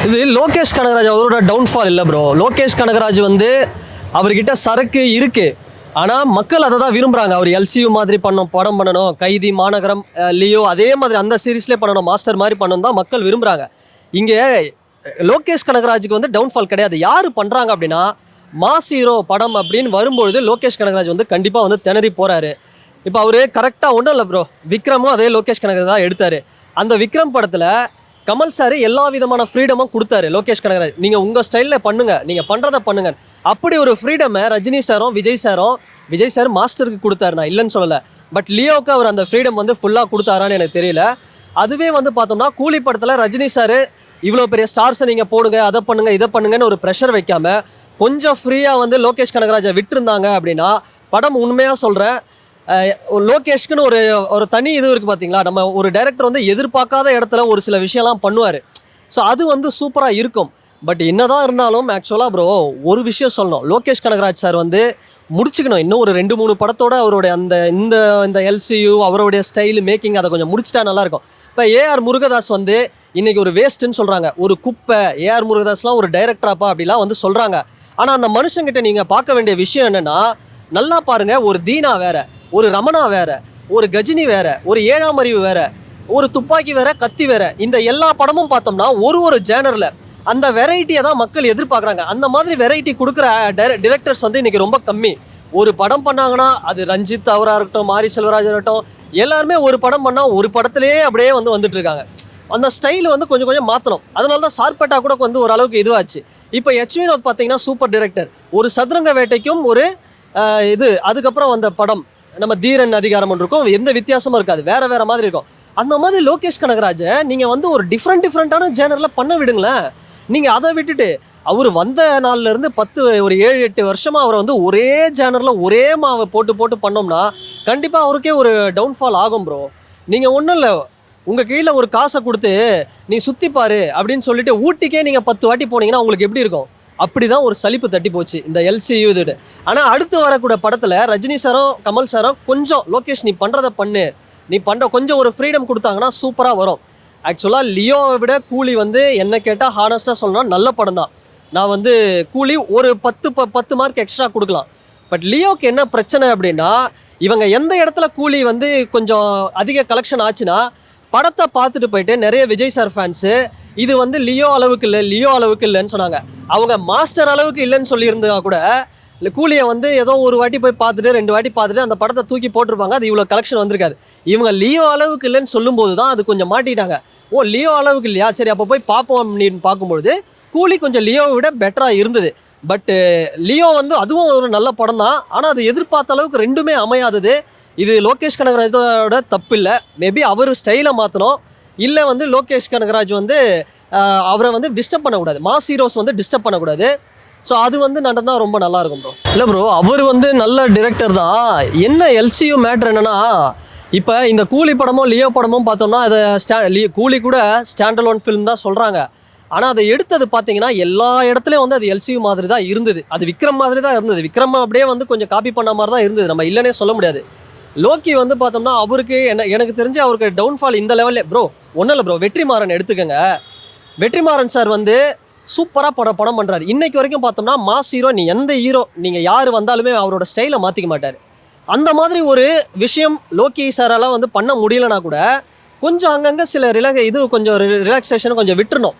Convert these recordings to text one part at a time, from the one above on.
இது லோகேஷ் கனகராஜ் அவரோட டவுன்ஃபால் இல்லை ப்ரோ. லோகேஷ் கனகராஜ் வந்து அவர்கிட்ட சரக்கு இருக்கு, ஆனால் மக்கள் அதை தான் விரும்புகிறாங்க. அவர் எல்சியூ மாதிரி படம் பண்ணணும், கைதி, மாநகரம், லியோ அதே மாதிரி அந்த சீரீஸ்லேயே பண்ணணும், மாஸ்டர் மாதிரி பண்ணணும் தான் மக்கள் விரும்புகிறாங்க. இங்கே லோகேஷ் கனகராஜுக்கு வந்து டவுன்ஃபால் கிடையாது. யார் பண்ணுறாங்க அப்படின்னா, மாஸ் ஹீரோ படம் அப்படின்னு வரும்பொழுது லோகேஷ் கனகராஜ் வந்து கண்டிப்பாக வந்து திணறி போகிறாரு. இப்போ அவர் கரெக்டாக ஒன்றும் இல்லை ப்ரோ, விக்ரமும் அதே லோகேஷ் கனகராஜ் தான் எடுத்தார். அந்த விக்ரம் படத்தில் கமல் சார் எல்லா விதமான ஃப்ரீடமும் கொடுத்தாரு லோகேஷ் கனகராஜ். நீங்கள் உங்கள் ஸ்டைலில் பண்ணுங்கள், நீங்கள் பண்ணுறதை பண்ணுங்க. அப்படி ஒரு ஃப்ரீடமை ரஜினி சாரும் விஜய் சார் மாஸ்டருக்கு கொடுத்தாரு, நான் இல்லைன்னு சொல்லலை. பட் லியோவுக்கு அவர் அந்த ஃப்ரீடம் வந்து ஃபுல்லாக கொடுத்தாரான்னு எனக்கு தெரியல. அதுவே வந்து பார்த்தோம்னா கூலி படத்தில் ரஜினி சார் இவ்வளோ பெரிய ஸ்டார்ஸை நீங்கள் போடுங்க, அதை பண்ணுங்கள், இதை பண்ணுங்கன்னு ஒரு ப்ரெஷர் வைக்காம கொஞ்சம் ஃப்ரீயாக வந்து லோகேஷ் கனகராஜை விட்டுருந்தாங்க அப்படின்னா படம் உண்மையாக சொல்கிறேன், லோகேஷ்க்குன்னு ஒரு தனி இது இருக்குது பார்த்தீங்களா. நம்ம ஒரு டைரக்டர் வந்து எதிர்பார்க்காத இடத்துல ஒரு சில விஷயம்லாம் பண்ணுவார். ஸோ அது வந்து சூப்பராக இருக்கும். பட் என்னதான் இருந்தாலும் ஆக்சுவலாக ப்ரோ ஒரு விஷயம் சொல்லணும், லோகேஷ் கனகராஜ் சார் வந்து முடிச்சுக்கணும். இன்னும் ஒரு 2-3 படத்தோட அவருடைய அந்த இந்த எல்சியூ அவருடைய ஸ்டைல் மேக்கிங் அதை கொஞ்சம் முடிச்சிட்டா நல்லாயிருக்கும். இப்போ ஏஆர் முருகதாஸ் வந்து இன்றைக்கி ஒரு வேஸ்ட்டுன்னு சொல்கிறாங்க, ஒரு குப்பை. ஏஆர் முருகதாஸ்லாம் ஒரு டைரக்டராப்பா அப்படிலாம் வந்து சொல்கிறாங்க. ஆனால் அந்த மனுஷங்கிட்ட நீங்கள் பார்க்க வேண்டிய விஷயம் என்னென்னா, நல்லா பாருங்கள், ஒரு தீனா வேறு, ஒரு ரமணா வேற, ஒரு கஜினி வேற, ஒரு ஏழாம் அறிவு வேற, ஒரு துப்பாக்கி வேற, கத்தி வேற. இந்த எல்லா படமும் பார்த்தோம்னா ஒரு ஜேனரில் அந்த வெரைட்டியை தான் மக்கள் எதிர்பார்க்குறாங்க. அந்த மாதிரி வெரைட்டி கொடுக்குற டிரெக்டர்ஸ் வந்து இன்றைக்கி ரொம்ப கம்மி. ஒரு படம் பண்ணாங்கன்னா அது ரஞ்சித் அவராக இருக்கட்டும், மாரி செல்வராஜ் இருக்கட்டும், எல்லாருமே ஒரு படம் பண்ணால் ஒரு படத்துலேயே அப்படியே வந்துட்டு இருக்காங்க. அந்த ஸ்டைல் வந்து கொஞ்சம் மாற்றணும். அதனால தான் சார்பேட்டா கூட வந்து ஓரளவுக்கு இதுவாச்சு. இப்போ எச் வினோத் பார்த்தீங்கன்னா சூப்பர் டிரெக்டர். ஒரு சதுரங்க வேட்டைக்கும் ஒரு அதுக்கப்புறம் வந்த படம் நம்ம தீரன் அதிகாரம் இருக்கும், எந்த வித்தியாசமும் இருக்காது, வேற மாதிரி இருக்கும். அந்த மாதிரி லோகேஷ் கனகராஜை நீங்கள் வந்து ஒரு டிஃப்ரெண்டான ஜேனரில் பண்ண விடுங்களேன். நீங்கள் அதை விட்டுட்டு அவர் வந்த நாள்லேருந்து ஒரு 7-8 வருஷமாக அவரை வந்து ஒரே ஜேனரில் ஒரே மாவை போட்டு பண்ணோம்னா கண்டிப்பாக அவருக்கே ஒரு டவுன்ஃபால் ஆகும் ப்ரோ. நீங்கள் ஒன்றும் இல்லை, உங்கள் கீழே ஒரு காசை கொடுத்து நீ சுற்றிப்பாரு அப்படின்னு சொல்லிட்டு ஊட்டிக்கே நீங்கள் 10 வாட்டி போனீங்கன்னா உங்களுக்கு எப்படி இருக்கும்? அப்படிதான் ஒரு சலிப்பு தட்டி போச்சு இந்த எல்சியூ இது. ஆனால் அடுத்து வரக்கூடிய படத்தில் ரஜினி சாரும் கமல் சாரும் கொஞ்சம் லோகேஷ் நீ பண்ணுறதை பண்ணு, நீ பண்ணுற கொஞ்சம் ஒரு ஃப்ரீடம் கொடுத்தாங்கன்னா சூப்பராக வரும். ஆக்சுவலாக லியோவை விட கூலி வந்து என்ன கேட்டால் ஹானஸ்ட்டாக சொல்லணும்னா நல்ல படம் தான். நான் வந்து கூலி ஒரு 10 மார்க் எக்ஸ்ட்ரா கொடுக்கலாம். பட் லியோவுக்கு என்ன பிரச்சனை அப்படின்னா, இவங்க எந்த இடத்துல கூலி வந்து கொஞ்சம் அதிக கலெக்ஷன் ஆச்சுன்னா படத்தை பார்த்துட்டு போயிட்டு நிறைய விஜய் சார் ஃபேன்ஸு இது வந்து லியோ அளவுக்கு இல்லைன்னு சொன்னாங்க. அவங்க மாஸ்டர் அளவுக்கு இல்லைன்னு சொல்லியிருந்தா கூட கூலியை வந்து ஏதோ ஒரு வாட்டி போய் பார்த்துட்டு 2 வாட்டி பார்த்துட்டு அந்த படத்தை தூக்கி போட்டிருப்பாங்க, அது இவ்வளோ கலெக்ஷன் வந்திருக்காது. இவங்க லியோ அளவுக்கு இல்லைன்னு சொல்லும்போது தான் அது கொஞ்சம் மாட்டிட்டாங்க. ஓ லியோ அளவுக்கு இல்லையா, சரி அப்போ போய் பார்ப்போம் அப்படின்னு பார்க்கும்பொழுது கூலி கொஞ்சம் லியோவை விட பெட்டராக இருந்தது. பட்டு லியோ வந்து அதுவும் ஒரு நல்ல படம் தான், ஆனால் அது எதிர்பார்த்த அளவுக்கு ரெண்டுமே அமையாதது. இது லோகேஷ் கனகராஜோட தப்பு இல்லை, மேபி அவர் ஸ்டைலை மாற்றணும். இல்லை வந்து லோகேஷ் கனகராஜ் வந்து அவரை வந்து டிஸ்டர்ப் பண்ணக்கூடாது, மாஸ் ஹீரோஸ் வந்து டிஸ்டர்ப் பண்ணக்கூடாது. ஸோ அது வந்து நடந்தால் ரொம்ப நல்லாயிருக்கும் ப்ரோ. இல்லை ப்ரோ அவர் வந்து நல்ல டிரெக்டர் தான். என்ன எல்சியூ மேட்ரு என்னென்னா, இப்போ இந்த கூலி படமும் லியோ படமும் பார்த்தோம்னா அதை கூலி கூட ஸ்டாண்டலோன் ஃபிலிம் தான் சொல்கிறாங்க. ஆனால் அதை எடுத்தது பார்த்தீங்கன்னா எல்லா இடத்துலையும் வந்து அது எல்சியூ மாதிரி தான் இருந்தது, அது விக்ரம் மாதிரி தான் இருந்தது. விக்ரம் அப்படியே வந்து கொஞ்சம் காப்பி பண்ண மாதிரி தான் இருந்தது, நம்ம இல்லைன்னே சொல்ல முடியாது. லோக்கி வந்து பார்த்தோம்னா அவருக்கு எனக்கு தெரிஞ்சு அவருக்கு டவுன்ஃபால் இந்த லெவலில் ப்ரோ ஒன்றும் இல்லை ப்ரோ. வெற்றிமாறன் எடுத்துக்கங்க, வெற்றிமாறன் சார் வந்து சூப்பராக படம் பண்ணுறாரு. இன்றைக்கு வரைக்கும் பார்த்தோம்னா மாஸ் ஹீரோ, எந்த ஹீரோ நீங்கள் யார் வந்தாலுமே அவரோட ஸ்டைலை மாற்றிக்க மாட்டார். அந்த மாதிரி ஒரு விஷயம் லோக்கி சாரால் வந்து பண்ண முடியலனா கூட கொஞ்சம் அங்கங்கே சில கொஞ்சம் ரிலாக்ஸேஷன் கொஞ்சம் விட்டுறணும்.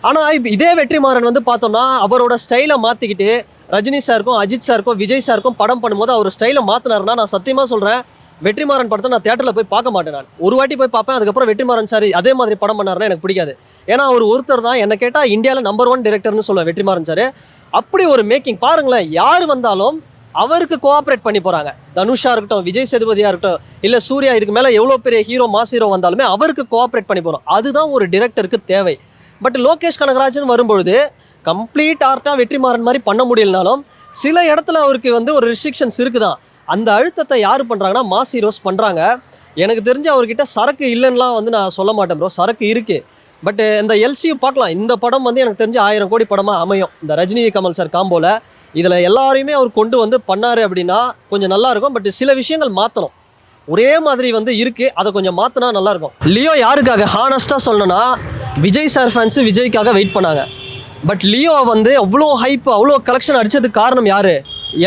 ஆனால் இப்போ இதே வெற்றிமாறன் வந்து பார்த்தோம்னா அவரோட ஸ்டைலை மாற்றிக்கிட்டு ரஜினி சாருக்கும் அஜித் சாருக்கும் விஜய் சாருக்கும் படம் பண்ணும்போது அவர் ஸ்டைலை மாற்றினாருன்னா நான் சத்தியமாக சொல்கிறேன், வெற்றிமாறன் படத்தை நான் தியேட்டரில் போய் பார்க்க மாட்டேன். நான் ஒரு வாட்டி போய் பார்ப்பேன், அதுக்கப்புறம் வெற்றிமாறன் சார் அதே மாதிரி படம் பண்ணாருன்னா எனக்கு பிடிக்காது. ஏன்னா அவர் ஒருத்தர் தான் என்ன கேட்டால் இந்தியாவில் நம்பர் 1 டிரெக்டர்னு சொல்லுவேன் வெற்றிமாறன் சார். அப்படி ஒரு மேக்கிங் பாருங்களேன், யார் வந்தாலும் அவருக்கு கோஆப்ரேட் பண்ணி போகிறாங்க. தனுஷா இருக்கட்டும், விஜய் சேதுபதியாக இருக்கட்டும், இல்லை சூர்யா, இதுக்கு மேலே எவ்வளோ பெரிய ஹீரோ மாஸ் ஹீரோ வந்தாலுமே அவருக்கு கோஆப்ரேட் பண்ணி போகிறோம். அதுதான் ஒரு டிரெக்டருக்கு தேவை. பட் லோகேஷ் கனகராஜன் வரும்பொழுது கம்ப்ளீட் ஆர்ட்டாக வெற்றிமாறன் மாதிரி பண்ண முடியலனாலும் சில இடத்துல அவருக்கு வந்து ஒரு ரெஸ்ட்ரிக்ஷன்ஸ் இருக்குதான். அந்த அழுத்தத்தை யார் பண்ணுறாங்கன்னா மாஸ் ஹீரோஸ் பண்ணுறாங்க. எனக்கு தெரிஞ்சு அவர்கிட்ட சரக்கு இல்லைன்னுலாம் வந்து நான் சொல்ல மாட்டேன் ப்ரோ, சரக்கு இருக்குது. பட் இந்த எல்சியூ பார்க்கலாம், இந்த படம் வந்து எனக்கு தெரிஞ்சு 1000 கோடி படமாக அமையும் இந்த ரஜினி கமல் சார் காம்போவில். இதில் எல்லாரையுமே அவர் கொண்டு வந்து பண்ணார் அப்படின்னா கொஞ்சம் நல்லாயிருக்கும். பட் சில விஷயங்கள் மாற்றணும், ஒரே மாதிரி வந்து இருக்குது, அதை கொஞ்சம் மாற்றினா நல்லாயிருக்கும். லியோ யாருக்காக ஹானஸ்ட்டாக சொல்லணும்னா விஜய் சார் ஃபேன்ஸு விஜய்க்காக வெயிட் பண்ணாங்க. பட் லியோ வந்து அவ்வளோ ஹைப் அவ்வளோ கலெக்ஷன் அடிச்சதுக்கு காரணம் யார்?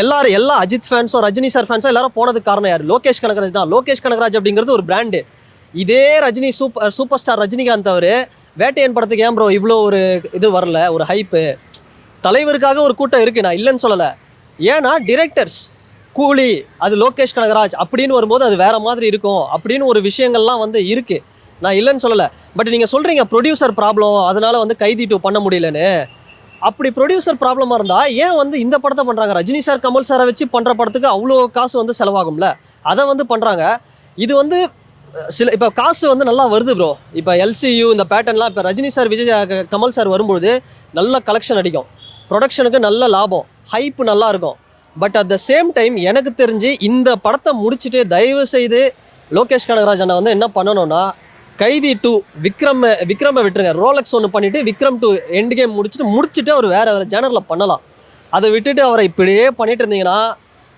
எல்லா அஜித் ஃபேன்ஸோ ரஜினி சார் ஃபேன்ஸோ எல்லாரும் போனதுக்கு காரணம் யார்? லோகேஷ் கனகராஜ் தான். லோகேஷ் கனகராஜ் அப்படிங்கிறது ஒரு பிராண்டு. இதே ரஜினி சூப்பர் ஸ்டார் ரஜினிகாந்த் அவர் வேட்டையன் படத்துக்கு ஏன் ப்ரோ இவ்வளோ ஒரு இது வரல, ஒரு ஹைப்பு? தலைவருக்காக ஒரு கூட்டம் இருக்குது, நான் இல்லைன்னு சொல்லலை. ஏன்னா டிரெக்டர்ஸ் கூலி அது லோகேஷ் கனகராஜ் அப்படின்னு வரும்போது அது வேறு மாதிரி இருக்கும் அப்படின்னு ஒரு விஷயங்கள்லாம் வந்து இருக்குது, நான் இல்லைன்னு சொல்லலை. பட் நீங்கள் சொல்கிறீங்க ப்ரொடியூசர் ப்ராப்ளம் அதனால் வந்து கைதி 2 பண்ண முடியலன்னு. அப்படி ப்ரொடியூசர் ப்ராப்ளமாக இருந்தால் ஏன் வந்து இந்த படத்தை பண்ணுறாங்க? ரஜினி சார் கமல் சாரை வச்சு பண்ணுற படத்துக்கு அவ்வளோ காசு வந்து செலவாகும்ல, அதை வந்து பண்ணுறாங்க. இது வந்து இப்போ காசு வந்து நல்லா வருது ப்ரோ. இப்போ எல்சியு இந்த பேட்டர்ன்லாம் இப்போ ரஜினி சார் விஜய் கமல் சார் வரும்பொழுது நல்ல கலெக்ஷன் அடிக்கும், ப்ரொடக்ஷனுக்கு நல்ல லாபம், ஹைப்பு நல்லா இருக்கும். But at the same time எனக்கு தெரிஞ்சு இந்த படத்தை முடிச்சுட்டு தயவு செய்து லோகேஷ் கனகராஜ் அண்ணா வந்து என்ன பண்ணணும்னா, கைதி 2 விக்ரமை விட்டுருங்க. ரோலக்ஸ் ஒன்று பண்ணிவிட்டு விக்ரம் 2 எண்ட் கேம் முடிச்சுட்டு அவர் வேறு ஜேனரில் பண்ணலாம். அதை விட்டுட்டு அவரை இப்படியே பண்ணிட்டு இருந்தீங்கன்னா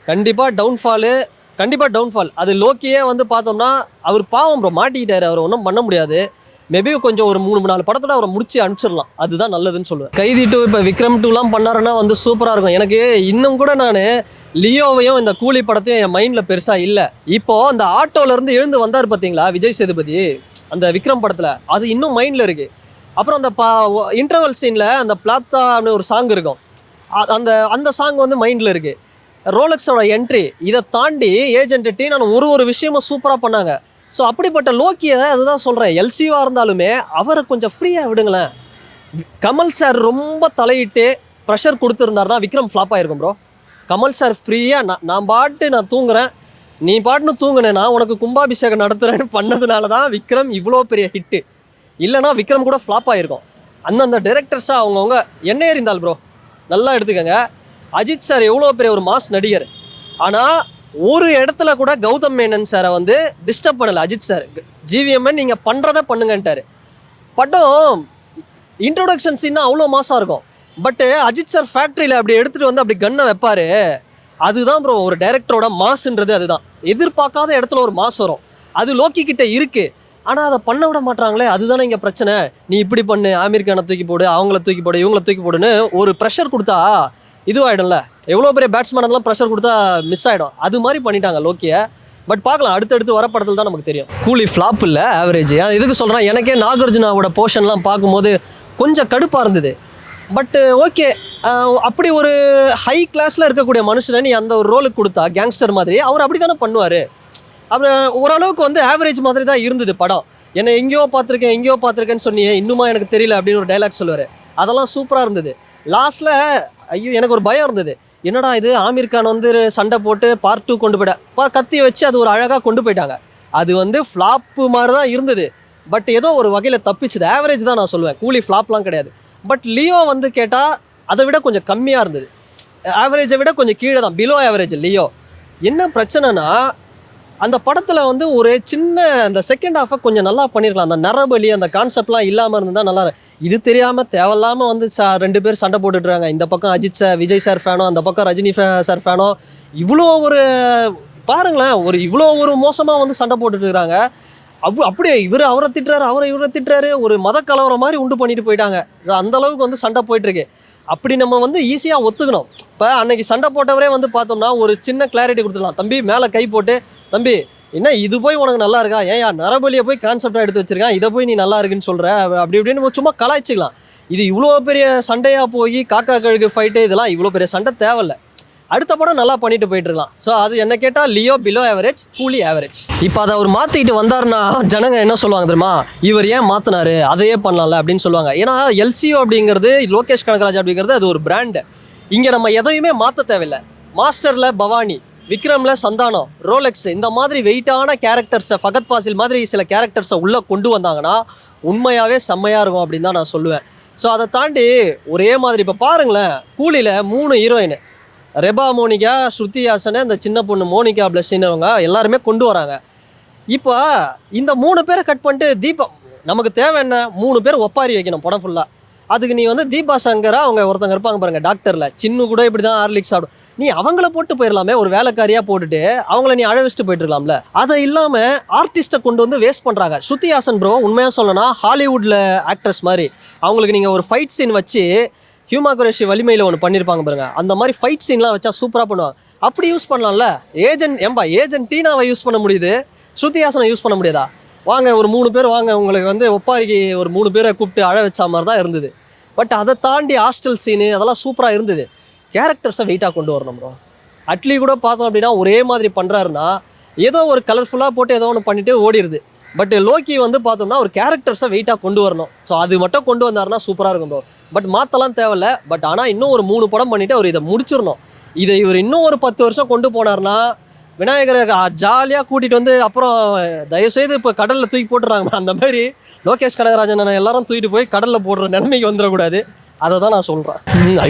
கண்டிப்பாக டவுன்ஃபால். அது லோக்கியே வந்து பார்த்தோம்னா அவர் பாவம் ப்ரோ, மாட்டிக்கிட்டாரு, அவர் ஒன்றும் பண்ண முடியாது. மேபி கொஞ்சம் ஒரு 3-4 படத்தோட அவரை முடிச்சு அனுப்பிச்சிடலாம், அதுதான் நல்லதுன்னு சொல்லுவேன். கைதி 2 இப்போ விக்ரம் 2லாம் பண்ணாருன்னா வந்து சூப்பராக இருக்கும். எனக்கு இன்னும் கூட நான் லியோவையும் இந்த கூலி படத்தையும் என் மைண்டில் பெருசாக இல்லை. இப்போது அந்த ஆட்டோலேருந்து எழுந்து வந்தார் பார்த்தீங்களா விஜய் சேதுபதி அந்த விக்ரம் படத்தில், அது இன்னும் மைண்டில் இருக்குது. அப்புறம் அந்த இன்டர்வல் சீனில் அந்த பிளாத்தான்னு ஒரு சாங் இருக்கும், அந்த சாங் வந்து மைண்டில் இருக்குது. ரோலக்ஸோட என்ட்ரி, இதை தாண்டி ஏஜென்ட் நான் ஒரு விஷயமும் சூப்பராக பண்ணாங்க. ஸோ அப்படிப்பட்ட லோக்கியை அதுதான் சொல்கிறேன், எல்சிவாக இருந்தாலுமே அவரை கொஞ்சம் ஃப்ரீயாக விடுங்களேன். கமல் சார் ரொம்ப தலையிட்டு ப்ரெஷர் கொடுத்துருந்தாருனா விக்ரம் ஃப்ளாப் ஆகிருக்கும் ப்ரோ. கமல் சார் ஃப்ரீயாக நான் தூங்குறேன், நீ பாட்டுன்னு தூங்குனேன், நான் உனக்கு கும்பாபிஷேகம் நடத்துகிறேன்னு பண்ணதுனால தான் விக்ரம் இவ்வளோ பெரிய ஹிட்டு. இல்லைனா விக்ரம் கூட ஃப்ளாப் ஆகிருக்கும். அந்தந்த டைரக்டர்ஸாக அவங்கவுங்க என்ன இருந்தால் ப்ரோ நல்லா எடுத்துக்கங்க. அஜித் சார் எவ்வளோ பெரிய ஒரு மாஸ் நடிகர், ஆனால் ஒரு இடத்துல கூட கௌதம் மேனன் சாரை வந்து டிஸ்டர்ப் பண்ணலை அஜித் சார். ஜிவிஎம்என் நீங்கள் பண்ணுறதை பண்ணுங்கன்ட்டார். படம் இன்ட்ரோடக்ஷன் சீன்னா அவ்வளோ மாசாக இருக்கும். பட்டு அஜித் சார் ஃபேக்ட்ரியில் அப்படி எடுத்துகிட்டு வந்து அப்படி கன்னை வைப்பார். அதுதான் ப்ரோ ஒரு டைரக்டரோட மாசுன்றது. அதுதான் எதிர்பார்க்காத இடத்துல ஒரு மாஸ் வரும், அது லோக்கி கிட்ட இருக்குது. ஆனால் அதை பண்ண விட மாட்டாங்களே, அதுதானே இங்கே பிரச்சனை. நீ இப்படி பண்ணு, ஆமீர் கானை தூக்கி போடு, அவங்கள தூக்கி போடு, இவங்கள தூக்கி போடுன்னு ஒரு ப்ரெஷர் கொடுத்தா இதுவாகிடும்ல. எவ்வளோ பெரிய பேட்ஸ்மேனெல்லாம் ப்ரெஷர் கொடுத்தா மிஸ் ஆகிடும், அது மாதிரி பண்ணிட்டாங்க லோக்கியை. பட் பார்க்கலாம், அடுத்தடுத்து வர படத்தில் தான் நமக்கு தெரியும். கூலி ஃப்ளாப் இல்லை, ஆவரேஜ். இதுக்கு சொல்கிறேன், எனக்கே நாகார்ஜுனாவோட போர்ஷன்லாம் பார்க்கும்போது கொஞ்சம் கடுப்பாக இருந்தது. பட்டு ஓகே, அப்படி ஒரு ஹை கிளாஸில் இருக்கக்கூடிய மனுஷனை நீ அந்த ஒரு ரோலுக்கு கொடுத்தா கேங்ஸ்டர் மாதிரி அவர் அப்படி தானே பண்ணுவார். அப்புறம் ஓரளவுக்கு வந்து ஆவரேஜ் மாதிரி தான் இருந்தது படம். என்னை எங்கேயோ பார்த்துருக்கேன்னு சொன்னியே, இன்னுமா எனக்கு தெரியல அப்படின்னு ஒரு டைலாக் சொல்லுவார். அதெல்லாம் சூப்பராக இருந்தது. லாஸ்ட்டில் ஐயோ எனக்கு ஒரு பயம் இருந்தது, என்னடா இது ஆமீர் கான் வந்து சண்டை போட்டு பார்ட் 2 கொண்டு போயிட்டா, கத்தியை வச்சு அது ஒரு அழகாக கொண்டு போயிட்டாங்க. அது வந்து ஃப்ளாப்பு மாதிரி தான் இருந்தது. பட் ஏதோ ஒரு வகையில் தப்பிச்சுது, ஆவரேஜ் தான் நான் சொல்லுவேன், கூலி ஃப்ளாப்லாம் கிடையாது. பட் லியோ வந்து கேட்டால் அதை விட கொஞ்சம் கம்மியாக இருந்தது, ஆவரேஜை விட கொஞ்சம் கீழே தான், பிலோ ஆவரேஜ் லியோ. என்ன பிரச்சனைனா அந்த படத்தில் வந்து ஒரு சின்ன அந்த செகண்ட் ஹாஃபை கொஞ்சம் நல்லா பண்ணியிருக்கலாம். அந்த நரபலி அந்த கான்செப்ட்லாம் இல்லாமல் இருந்தால் நல்லா. இது தெரியாமல் தேவையில்லாமல் வந்து 2 பேர் சண்டை போட்டுட்ருக்காங்க. இந்த பக்கம் அஜித் சார் விஜய் சார் ஃபேனோ, அந்த பக்கம் ரஜினி சார் ஃபேனோ. இவ்வளோ ஒரு பாருங்களேன், இவ்வளோ ஒரு மோசமாக வந்து சண்டை போட்டுட்ருக்காங்க. அப்படியே அவரை திட்டுறாரு, ஒரு மத கலவரம் மாதிரி உண்டு பண்ணிட்டு போயிட்டாங்க. அந்தளவுக்கு வந்து சண்டை போயிட்டுருக்கு. அப்படி நம்ம வந்து ஈஸியாக ஒத்துக்கணும். இப்போ அன்னைக்கு சண்டை போட்டவரே வந்து பார்த்தோம்னா ஒரு சின்ன கிளாரிட்டி கொடுத்துடலாம். தம்பி மேலே கை போட்டு, தம்பி என்ன இது போய் உனக்கு நல்லா இருக்கா, ஏன் நரபலியை போய் கான்செப்டாக எடுத்து வச்சிருக்கான், இதை போய் நீ நல்லா இருக்குன்னு சொல்கிற, அப்படி இப்படின்னு சும்மா கலாய்ச்சிக்கலாம். இது இவ்வளோ பெரிய சண்டையாக போய் காக்கா கழுகு ஃபைட்டு, இதெல்லாம் இவ்வளோ பெரிய சண்டை தேவையில்லை. அடுத்த படம் நல்லா பண்ணிட்டு போயிட்டுருக்கலாம். ஸோ அது என்ன கேட்டால் லியோ பிலோ ஆவரேஜ், கூலி ஆவரேஜ். இப்போ அதை அவர் மாற்றிக்கிட்டு வந்தார்னா ஜனங்க என்ன சொல்லுவாங்க தெரியுமா, இவர் ஏன் மாற்றினாரு, அதையே பண்ணலாம்ல அப்படின்னு சொல்லுவாங்க. ஏன்னா எல்சிஓ அப்படிங்கிறது, லோகேஷ் கனகராஜ் அப்படிங்கிறது அது ஒரு பிராண்டு. இங்கே நம்ம எதையுமே மாற்ற தேவையில்லை. மாஸ்டரில் பவானி, விக்ரமில் சந்தானம், ரோலெக்ஸ், இந்த மாதிரி வெயிட்டான கேரக்டர்ஸை, ஃபகத் ஃபாசில் மாதிரி சில கேரக்டர்ஸை உள்ளே கொண்டு வந்தாங்கன்னா உண்மையாகவே செம்மையாக இருக்கும் அப்படின்னு தான் நான் சொல்லுவேன். ஸோ அதை தாண்டி ஒரே மாதிரி இப்போ பாருங்களேன், கூலியில் 3 ஹீரோயின், ரெபா மோனிகா, ஸ்ருதி ஹாசன், இந்த சின்ன பொண்ணு மோனிகா பிளஸ்ஸின்னவங்க எல்லாருமே கொண்டு வராங்க. இப்போ இந்த 3 பேரை கட் பண்ணிட்டு தீபா, நமக்கு தேவை என்ன, 3 பேர் ஒப்பாரி வைக்கணும் படம் ஃபுல்லாக. அதுக்கு நீ வந்து தீபா சங்கரா அவங்க ஒருத்தங்க இருப்பாங்க பாருங்கள் டாக்டரில், சின்ன கூட இப்படி தான் ஹார்லிக்ஸ் சாப்பிடும். நீ அவங்கள போட்டு போயிடலாமே, ஒரு வேலைக்காரியாக போட்டுட்டு அவங்கள நீ அழ வச்சுட்டு போயிட்டு இருக்கலாம்ல. அதை இல்லாமல் ஆர்டிஸ்ட்டை கொண்டு வந்து வேஸ்ட் பண்ணுறாங்க. ஸ்ருதி ஹாசன் ப்ரோ உண்மையாக சொல்லணும்னா ஹாலிவுட்டில் ஆக்ட்ரஸ் மாதிரி அவங்களுக்கு நீங்கள் ஒரு ஃபைட் சீன் வச்சு ஹியூமா குரேஷி வலிமையில் ஒன்று பண்ணியிருப்பாங்க பாருங்க, அந்த மாதிரி ஃபைட் சீன்லாம் வச்சா சூப்பராக பண்ணுவாங்க. அப்படி யூஸ் பண்ணலாம்ல. ஏஜென்ட் டீனாவை யூஸ் பண்ண முடியுது, ஸ்ருதி ஹாசனை யூஸ் பண்ண முடியாதா? வாங்க ஒரு 3 பேர் வாங்க, உங்களுக்கு வந்து ஒப்பாரிக்கு ஒரு 3 பேரை கூப்பிட்டு அழ வச்ச மாதிரி தான் இருந்தது. பட் அதை தாண்டி ஹாஸ்டல் சீனு அதெல்லாம் சூப்பராக இருந்தது. கேரக்டர்ஸை வெயிட்டாக கொண்டு வரணும் ப்ரோ. அட்லி கூட பார்த்தோம் அப்படின்னா ஒரே மாதிரி பண்ணுறாருன்னா ஏதோ ஒரு கலர்ஃபுல்லாக போட்டு ஏதோ ஒன்று பண்ணிட்டு ஓடிடுது. பட் லோக்கி வந்து பார்த்தோம்னா ஒரு கேரக்டர்ஸை வெயிட்டாக கொண்டு வரணும். ஸோ அது மட்டும் கொண்டு வந்தாருன்னா சூப்பராக இருக்கும் ப்ரோ. பட் மாற்றலாம் தேவையில்ல. பட் ஆனால் இன்னும் ஒரு 3 படம் பண்ணிவிட்டு அவர் இதை முடிச்சிடணும். இதை இவர் இன்னும் ஒரு 10 வருஷம் கொண்டு போனார்னா விநாயகரை ஜாலியாக கூட்டிகிட்டு வந்து அப்புறம் தயவுசெய்து இப்போ கடலில் தூக்கி போட்டுறாங்க. அந்த மாதிரி லோகேஷ் கனகராஜன் எல்லாரும் தூக்கிட்டு போய் கடலில் போடுற நிலைமைக்கு வந்துடக்கூடாது. அதை தான் நான் சொல்கிறேன்.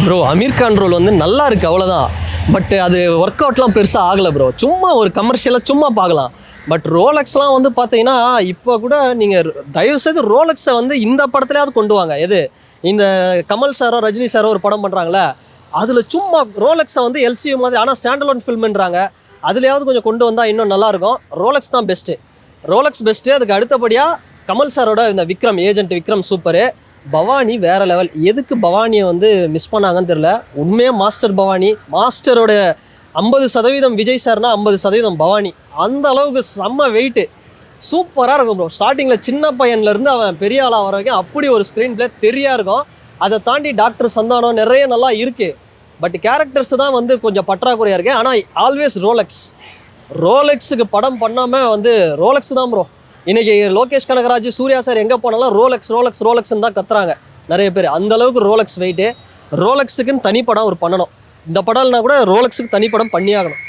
ப்ரோ அமீர் கான் ரோல் வந்து நல்லா இருக்குது அவ்வளோதான். பட் அது ஒர்க் அவுட்லாம் பெருசாக ஆகலை ப்ரோ. சும்மா ஒரு கமர்ஷியலாக சும்மா பார்க்கலாம். பட் ரோலெக்ஸ்லாம் வந்து பார்த்தீங்கன்னா இப்போ கூட நீங்கள் தயவுசெய்து ரோலெக்ஸை வந்து இந்த படத்துலையாவது கொண்டு வாங்க. எது இந்த கமல் சாரோ ரஜினி சாரோ ஒரு படம் பண்ணுறாங்களே, அதில் சும்மா ரோலெக்ஸை வந்து எல்சியூ மாதிரி ஆனால் ஸ்டாண்டலோன் ஃபில்ம்ன்றாங்க, அதுலேயாவது கொஞ்சம் கொண்டு வந்தால் இன்னும் நல்லாயிருக்கும். ரோலெக்ஸ் தான் பெஸ்ட்டு. Rolex best. அதுக்கு அடுத்தபடியாக கமல் சாரோட இந்த விக்ரம், ஏஜென்ட் விக்ரம் சூப்பரு. பவானி வேறு லெவல். எதுக்கு பவானியை வந்து மிஸ் பண்ணாங்கன்னு தெரில. உண்மையாக மாஸ்டர் பவானி. மாஸ்டரோட 50% விஜய் சார்னா 50% பவானி. அந்த அளவுக்கு செம்ம வெயிட்டு. சூப்பராக இருக்கும் ப்ரோ. ஸ்டார்டிங்கில் சின்ன பையன்லேருந்து அவன் பெரிய ஆளாக வர வரைக்கும் அப்படி ஒரு ஸ்க்ரீன் பிளே தெரியா இருக்கும். அதை தாண்டி டாக்டர் சந்தானம் நிறைய நல்லா இருக்குது. பட் கேரக்டர்ஸ் தான் வந்து கொஞ்சம் பற்றாக்குறையாக இருக்குது. ஆனால் ஆல்வேஸ் ரோலெக்ஸுக்கு படம் பண்ணாமல் வந்து ரோலெக்ஸ் தான் ப்ரோ. இன்றைக்கி லோகேஷ் கனகராஜ் சூர்யா சார் எங்கே போனாலும் ரோலெக்ஸ்ன்னு தான் கத்துறாங்க நிறைய பேர். அந்தளவுக்கு ரோலெக்ஸ் வெயிட்டு. ரோலெக்ஸுக்குன்னு தனி படம் ஒரு பண்ணணும். இந்த படம்னா கூட ரோலெக்ஸுக்கு தனி படம் பண்ணியாகணும்.